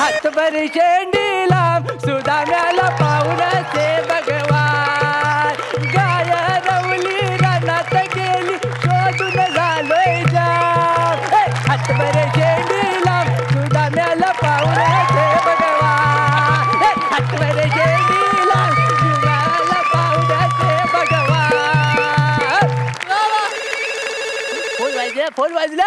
हातभर शेंडीला सुदाम्याला पाहुण्याचे भगवान. गाय रवली रानात गेली शोधून झालोय जाम. हातभर शेंडीला सुदाम्याला पाहुण्याचे भगवान. हातभर शेंडीला सुदाम्याला पाहुण्याचे भगवान. फोन वाजला.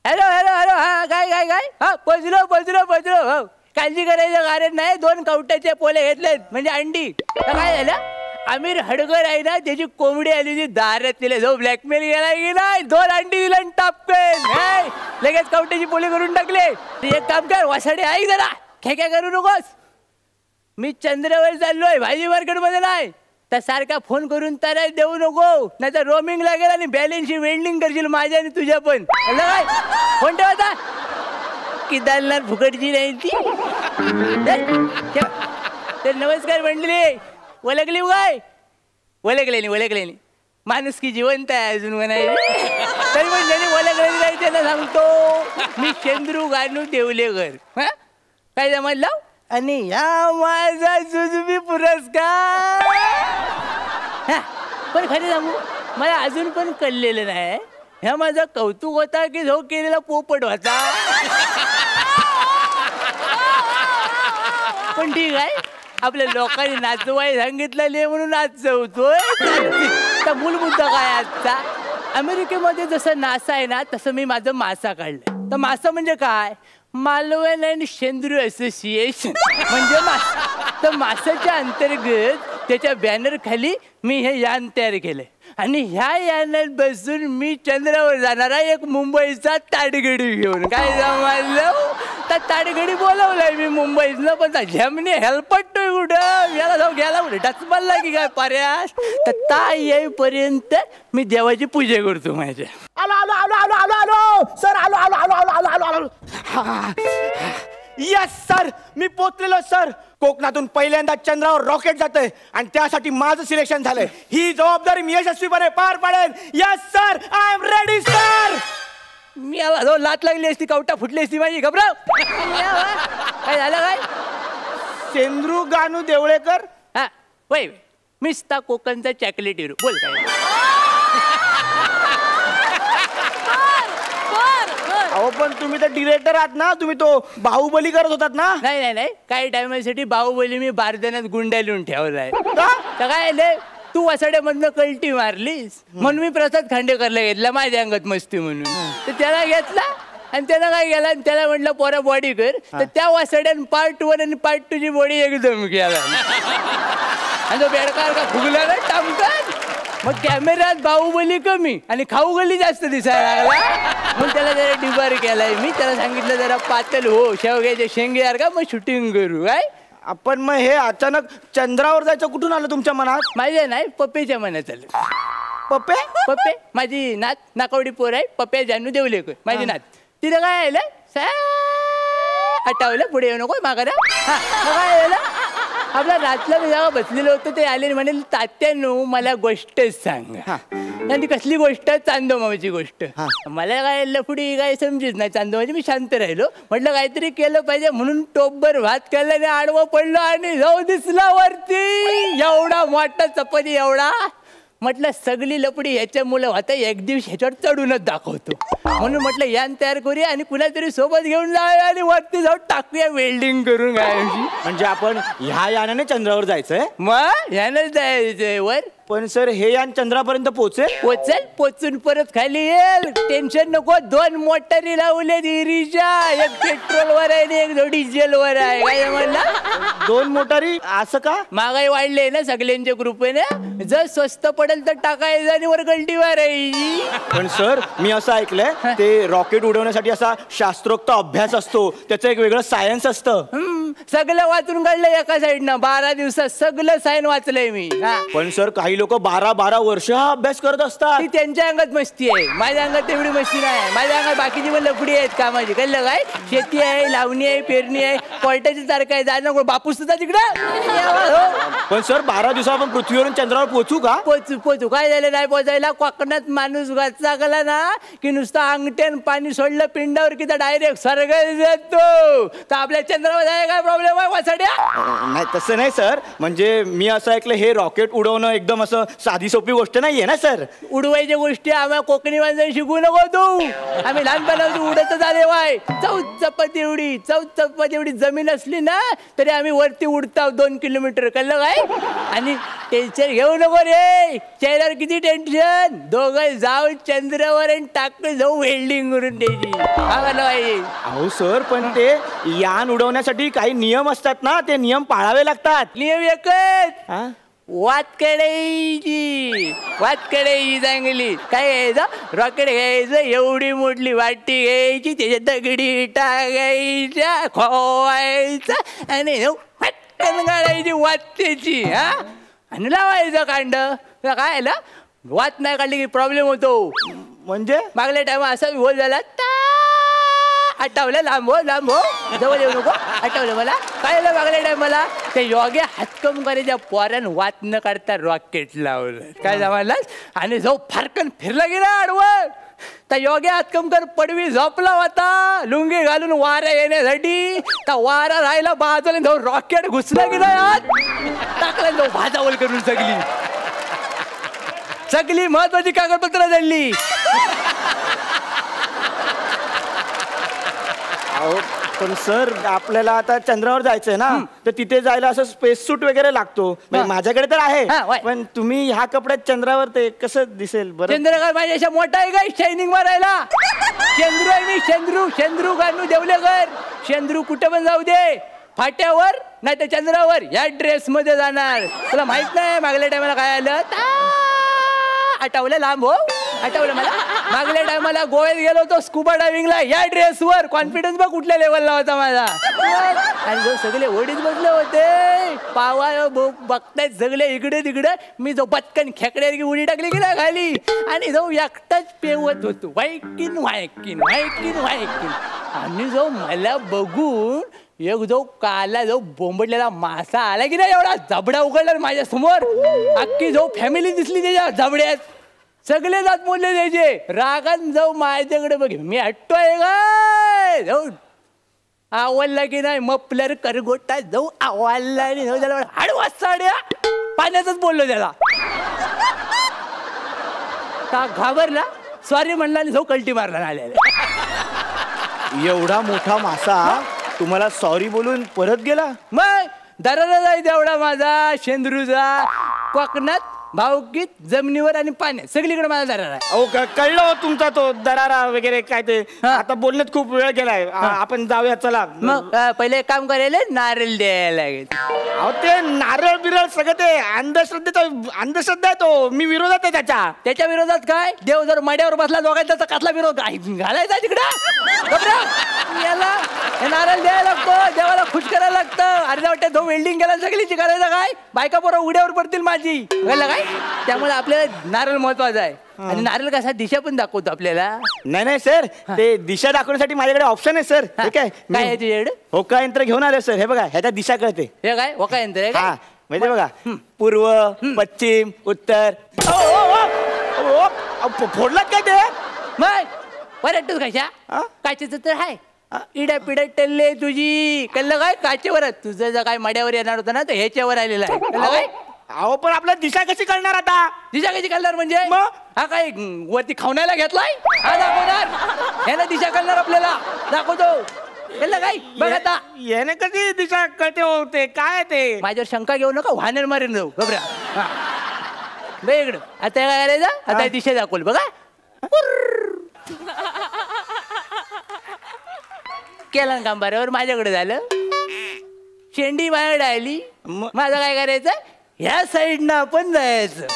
Hello hello hello. हा काय काय काय. हा पोचलो पोचलो पोचलो. हो काळजी करायचं कारण नाही. 2 कवट्याचे पोले घेतलेत म्हणजे अंडी. काय झालं आमिर हडगर आहे ना त्याची कोंबडी आली होती दारात. तिला जो ब्लॅकमेल गेला की नाही 2 अंडी दिला टापकेन. लगेच कवट्याची पोले करून टाकले. एक काम कर वासाडे ऐक जरा खेक्या करू नकोस. मी चंद्रावर चाललोय भाजी मार्केट मध्ये नाही. तर सारखा फोन करून तर देऊ नको नाही तर रोमिंग लागेल आणि बॅलन्सची वेल्डिंग करशील माझ्या आणि तुझ्या पण. काय फोन ठेवायचा किदारनाथ फुकटची नाही ती. तर नमस्कार मंडळी. ओळखली काय. ओळखले नाही माणूस की जिवंत आहे अजून म्हणायची. तरी पण ज्यांनी ओळखलेली नाही त्यांना सांगतो मी चंद्रू गानू देवलेकर. हा काय जमलं. आणि या माझा जुजबी पुरस्कार. पण खरं सांगू मला अजून पण कळलेलं नाही ह्या माझा कौतुक होता की जो केलेला पोपट होता. पण ठीक आहे आपल्या लोकांनी नाचवाय सांगितलेले म्हणून नाचवतोय. तर मूल मुद्दा काय आजचा. अमेरिकेमध्ये जसं नासा आहे ना तसं मी माझं मासा काढलंय. तर मासा म्हणजे काय मालवण अँड शेंद्रू असोसिएशन म्हणजे मासा. तर मासाच्या अंतर्गत त्याच्या बॅनर खाली मी हे यान तयार केलंय. आणि ह्या यानात बसून मी चंद्रावर जाणारा एक मुंबईचा ताडगडी घेऊन. काय जमलं तर ताडगडी बोलवलाय मी मुंबईतलं. पण झमने हेल्पटतोय कुठं याला जाऊ गेला कुठे टचबलला की काय पर्यास. तर ता येईपर्यंत मी देवाची पूजा करतो माझ्या. आलो आलो आलो आलो आलो आलो सर. आलो आलो आलो आलो आलो आलो आलो. यस सर मी पोचलेलो सर. कोकणातून पहिल्यांदा चंद्रावर रॉकेट जातंय आणि त्यासाठी माझं सिलेक्शन झालंय. ही जबाबदारी मी यशस्वीपणे पार पाडेन. Yes sir I am ready sir. मी आला लात लागली असती कवटा फुटली असती माझी. घबराव काय झालं काय. चंद्रू गानू देवळेकर. हा वय मिस्ता कोकणचा चॉकलेट हिरो. बोल काय. अहो पण तुम्ही तर डिरेक्टर आहात ना. तुम्ही तो बाहुबली करत होतात ना. नाही नाही नाही काही टायमासाठी बाहुबली मी बारदाण्यात गुंडा लिहून ठेवलाय. तर काय तू वसाड्यामधनं कल्टी मारलीस म्हणून मी प्रसाद खांडेकरला घेतला माझ्या अंगात मस्ती म्हणून. तर त्याला घेतला आणि त्याला काय केला आणि त्याला म्हटलं पोरा बॉडी कर. तर त्या वासाड्यान पार्ट 1 आणि पार्ट 2 ची बॉडी एकदम केला. आणि तो बेडकार का फुगला ना टामकान. मग कॅमेऱ्यात बाहुबली कमी आणि खाऊ गली जास्त दिसायला लागला. मग त्याला जरा डिबार केलाय मी. त्याला सांगितलं जरा पातळ हो शेवग्याचे शेंगे का मग शूटिंग करू. काय आपण मग हे अचानक चंद्रावर जायचं कुठून आलं तुमच्या मनात. माझ्या नाही पप्पेच्या मनात आलं. पप्पे पप्पे माझी नात नाकावडी पोर आहे. पप्प्या जानू देवलेकर माझी नात. तिला काय आलं हटावलं पुढे येऊ नको माघारा. काय आलं आपला रातला मी जेव्हा बसलेलं होतं ते आले म्हणे तात्यानो मला गोष्टच सांगा. आणि कसली गोष्ट चांदोमाची गोष्ट. मला काय लफडी काय समजत नाही चांदोमाची. मी शांत राहिलो म्हटलं काहीतरी केलं पाहिजे म्हणून टोपभर भात केला आणि आडवं पडलो आणि जाऊ दिसला वरती एवढा मोठा चपाती एवढा. म्हटलं सगळी लपडी ह्याच्यामुळे होता एक दिवस ह्याच्यावर चढूनच दाखवतो म्हणून म्हटलं यान तयार करूया आणि कुणातरी सोबत घेऊन जाऊया आणि वरती जाऊन टाकूया वेल्डिंग करून गायची. म्हणजे आपण ह्या यानाने चंद्रावर जायचंय. मग यानंच जायचंय वर. पण सर हे यान चंद्रापर्यंत पोचेल. पोचून परत खाली येईल. टेन्शन नको. 2 मोटारी लावले इरीच्या. एक पेट्रोलवर आहे आणि एक डिझेलवर आहे. काय म्हणला 2 मोटारी असं का. महागाई वाढले ना सगळ्यांच्या कृपेने. जर स्वस्त पडेल तर टाकायचं आणि वर गल्टी मारायची. पण सर मी असं ऐकलंय ते रॉकेट उडवण्यासाठी असा शास्त्रोक्त अभ्यास असतो. त्याचं एक वेगळं सायन्स असतं. सगळं वाचून काढलं एका साईडनं 12 दिवसात सगळं साईन वाचलंय मी हा. पण सर काही लोक 12-12 वर्ष हा अभ्यास करत असतात. ती त्यांच्या अंगात मस्ती आहे, माझ्या अंगात तेवढी मस्ती नाही. माझ्या अंगात बाकीची पण लफडी आहेत कामाची. कळलं काय? शेती आहे, लावणी आहे, पेरणी आहे, कोर्टाची तारखा आहे. जायला नको बापूस सुद्धा तिकडं. पण सर 12 दिवसात आपण पृथ्वीवरून चंद्रावर पोहोचू का? पोचू काय झालं नाही पोचायला. कोकणात माणूस वाचला गेला ना की नुसतं अंगठ्यान पाणी सोडलं पिंडावर की डायरेक्ट स्वर्गात जातो. तर आपल्या चंद्रावर जायला काय प्रॉब्लेम आहे वाचाड्या? नाही तसं नाही सर, म्हणजे मी असं ऐकलं हे रॉकेट उडवणं एकदम असं साधी सोपी गोष्ट नाहीये ना सर. उडवायच्या गोष्टी आम्हाला कोकणी माणसाने शिकू नको तू. आम्ही लहानपणापासून उडतच आले वाय. चौचपात एवढी जमीन असली ना तरी आम्ही वरती उडताव 2 किलोमीटर. कळलं काय? आणि टेन्शन घेऊ नको रे. चेहऱ्यावर किती टेन्शन. दोघं जाऊ चंद्रावर आणि टाकून जाऊ वेल्डिंग करून द्यायची. अहो सर पण ते यान उडवण्यासाठी काही नियम असतात ना, ते नियम पाळावे लागतात. नियम एकच, वात काढायची चांगली. काय घ्यायचं? रॉकेट घ्यायचं, एवढी मोठी वाटी घ्यायची, त्याच्यात दगडी टाकायच्या, खोवायचा आणि पटकन काढायची वाटेची हा. आणि लावायचं कांड. काय आलं वात नाही काढली की प्रॉब्लेम होतो. म्हणजे मागल्या टाइम असा विहोल झाला. आठवलं लांब हो जवळ येऊ नको. आठवलं मला काय झालं मागल्या टाइमला त्या योग्य हातकम करायच्या पोऱ्यान वात न काढता रॉकेट लावलं. काय जमायला आणि जो फारकन फिरला गेला आडवं. त्या योग्य हातकमकर पडवी झोपला होता लुंगी घालून वारा येण्यासाठी. त्या वारा राहिला बाजूला जाऊन रॉकेट घुसला गेला आत टाकला जाऊ भाजावल करून सगळी महत्वाची कागदपत्र जळली. पण सर आपल्याला आता चंद्रावर जायचंय ना, तर तिथे जायला असं स्पेस सूट वगैरे लागतो. माझ्याकडे तर आहे, पण तुम्ही ह्या कपड्यात चंद्रावर ते कसं दिसेल बरं? चंद्र काय माझ्याशा मोठा आहे काय शायनिंग मारायला? चंद्रू आहे मी, चंद्रू गाणू देवलेकर. चंद्रू कुठे पण जाऊ दे, फाट्यावर नाही तर चंद्रावर या ड्रेस मध्ये जाणार. तुला माहित नाही मागल्या टायमाला काय आलं? आठवलं लांब हो. आठवलं मला मागल्या टायमाला गोव्यात गेलो होतो स्कुबा डायव्हिंगला या ड्रेसवर. कॉन्फिडन्स बघ कुठल्या लेवलला होता माझा. आणि जो सगळे ओढीत बसले होते पावा बघतायत सगळे इकडे तिकडे. मी जो पटकन खेकड्यासारखी उडी टाकली की ना खाली आणि जो एकटाच पेवत होतो वायकिन. आणि जो मला बघून एक जो काला जो बोंबडलेला मासा आला की नाही एवढा जबडा उघडला माझ्या समोर. अख्खी जो फॅमिली दिसली त्याच्या जबड्यात. सगळे जात बोलले द्यायचे. रागान जाऊ माझ्याकडे बघ मी हट्टोय काय जाऊ आवडला की नाही मपलर करगोटा जाऊ आवडला आणि जाऊ त्याला हाडवा साड्या पाण्यातच बोललो त्याला. का घाबरला सॉरी म्हणला आणि जाऊ कल्टी मारला आलेला. एवढा मोठा मासा तुम्हाला सॉरी बोलून परत गेला? मग दरारा जाय तेवढा माझा शेंद्रूचा. कोकणात भावकीत जमिनीवर आणि पाण्यात सगळीकडे माझा दरारा आहे. अहो कळलं हो तुमचा तो दरारा वगैरे काय ते. आता बोलण्यात खूप वेळ गेलाय, आपण जाऊया चला. मग पहिले एक काम करायला नारळ द्यायला लागेल. अहो ते नारळ बिरळ सगळं ते अंधश्रद्धा आहे तो. मी विरोधात आहे त्याच्या विरोधात. काय देव जर मड्यावर बसला दोघांचा तर कसला विरोध घालायचा तिकडं? याला नारळ द्यायला लागतो, देवाला खुश करायला लागतं. अर्ध्या वाटत तो वेल्डिंग केला सगळीची करायचं काय बायका पोरं उड्यावर पडतील माझी. कळलं काय? त्यामुळे आपल्याला नारळ महत्वाचा आहे. आणि नारळ कसा दिशा पण दाखवतो आपल्याला. नाही सर ते दिशा दाखवण्यासाठी माझ्याकडे ऑप्शन आहे सर. ठीक आहे काय आहे तुझ्याकडे? होका यंत्र घेऊन आले सर. हे बघा ह्याच्या दिशा कळते. हे काय होका यंत्र आहे? हा म्हणजे बघा पूर्व पश्चिम उत्तर. फोडलात काय ते? मग परत कशा काचेचं तर आहे. इड्या पिड्या टल्ले तुझी. कळलं काय? काचेवर तुझं जर काय मड्यावर येणार होतं ना तर ह्याच्यावर आलेला आहे. कळलं काय? अहो पण आपल्याला दिशा कशी कळणार आता? दिशा कशी कळणार म्हणजे? हा काय वरती खावण्याला घेतलाय? हा दाखवणार ह्याला दिशा कळणार आपल्याला. दाखवतो. कळलं काय? बघ आता याने कशी दिशा कळते होते काय ते? माझ्यावर शंका घेऊ नका वाहनेर मारेन जाऊ घबरा. बघ इकडं आता काय करायचं? आता दिशा दाखवलं बघा. केला काम बरोबर माझ्याकडे झालं. शेंडी माझ्याकडे आली. माझं काय करायचं? ह्या साईडनं आपण जायचं.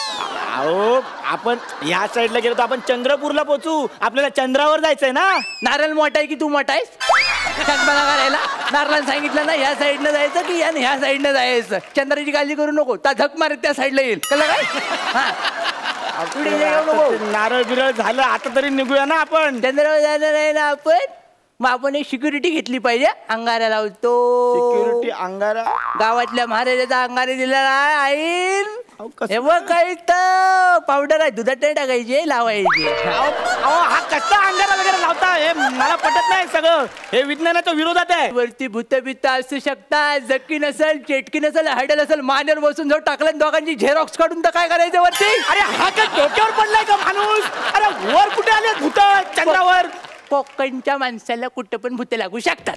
अहो आपण ह्या साईडला गेलो तर आपण चंद्रपूरला पोहोचू. आपल्याला चंद्रावर जायचंय ना. नारळ मोठा आहे की तू मोठा आहेस? शांतपणा करायला. नारळानं सांगितलं ना ह्या साईडनं जायचं की यानं ह्या साईडनं जायचं. चंद्राची काळजी करू नको, ता झक मारत त्या साईडला येईल. कळलं काय? हा पुढे येऊ नको. नारळ बिरळ झालं आता तरी निघूया ना आपण. चंद्रावर जाणार आहे ना आपण, मग आपण एक सिक्युरिटी घेतली पाहिजे. अंगारा लावतो. सिक्युरिटी अंगारा. गावातल्या महाराजाचा अंगारे दिलेला आहे. कसं? हे बघ काही तर पावडर आहे, दुधात नाही टाकायचे, लावायचे. अहो हा कसला अंगारा वगैरे लावता, हे मला पटत नाही सगळं. हे विज्ञानाच्या विरोधात आहे. वरती भूत बित्त असू शकतात, जक्की नसेल, चेटकी नसेल, हॅडल असेल, मानेर बसून जाऊ टाकलं दोघांची झेरॉक्स काढून तर काय करायचं वरती? अरे हा काय डोक्यावर पडलाय का माणूस? अरे वर कुठे आले भूत चंद्रावर? कोकणच्या माणसाला कुठं पण भूत लागू शकतात.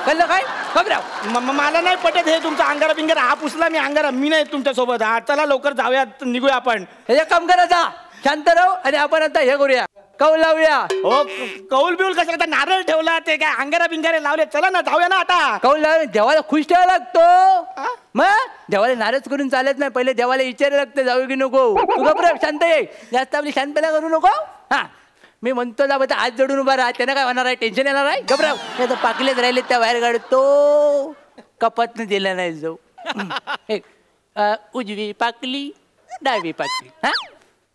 कळलं काय? घबराव. मला नाही पटत हे तुमचा अंगारा बिंगारा. हा पुसला मी अंगारा, मी नाही तुमच्या सोबत. हा चला लवकर जाऊयात, निघूया आपण. हे काम करा, जा शांत राहू आणि आपण आता हे करूया, कौल लावूया. हो कौल बिऊल कशाला? नारळ ठेवला, ते काय अंगारा बिंगारे लावले. चला ना जाऊया ना आता. कौल लावून देवाला खुश ठेवायला लागतो. मग देवाला नाराज करून चालत नाही, पहिले देवाला विचारायला लागतं जाऊ की नको. तू घबराव, शांत ये. जास्त आपली शांतपणा करू नको. हा मी म्हणतो जा बघा, आज जडून उभा राहा. त्यानं काय होणार आहे? टेन्शन येणार आहे? घबराव. नाही तर पाकलेच राहिले त्या बाहेर काढतो. कपातनं दिला नाही जाऊ. उजवी पाकली, डावी पाकली. हा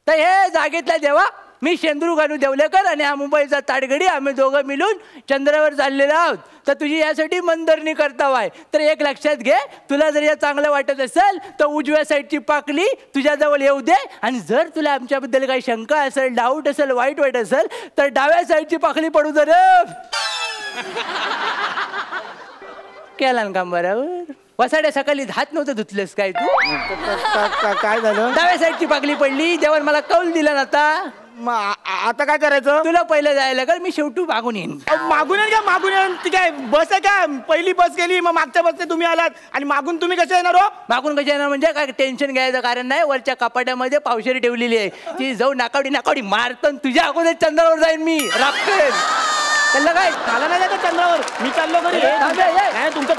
तर हे जागेतला देवा मी शेंद्रू गानू देवलेकर आणि हा मुंबईचा ताडगडी, आम्ही दोघं मिळून चंद्रावर चाललेलो आहोत. तर तुझी यासाठी मनधरणी करताव आहे. तर एक लक्षात घे, तुला जर या चांगलं वाटत असेल तर उजव्या साईडची पाकली तुझ्याजवळ येऊ दे. आणि जर तुला आमच्याबद्दल काही शंका असेल, डाऊट असेल, वाईट वाईट असेल तर डाव्या साईडची पाकली पडू दे रे. केला ना काम बरोबर. वसाड्या सकाळी हात नव्हतं धुतलंस काय तू? काय झालं? डाव्या साईडची पाकली पडली, देवान मला कौल दिला ना. आता काय करायचं? तुला पहिलं जायला लागेल, मी शेवटी मागून येईन. मागून येईन का? मागून येईन ती काय बस आहे का? पहिली बस गेली, मग मागच्या बसने तुम्ही आलात आणि मागून तुम्ही कसे येणार हो? मागून कसे येणार म्हणजे काय? टेन्शन घ्यायचं कारण नाही. वरच्या कपाट्यामध्ये पावशेरी ठेवलेली आहे, ती जाऊ नाकावडी मारतो. तुझ्या अगोदर चंद्रावर जाईन मी, रापकेल. चाललं काय? मला नाही जायचं चंद्रावर, मी चाललो घरी. तुमचं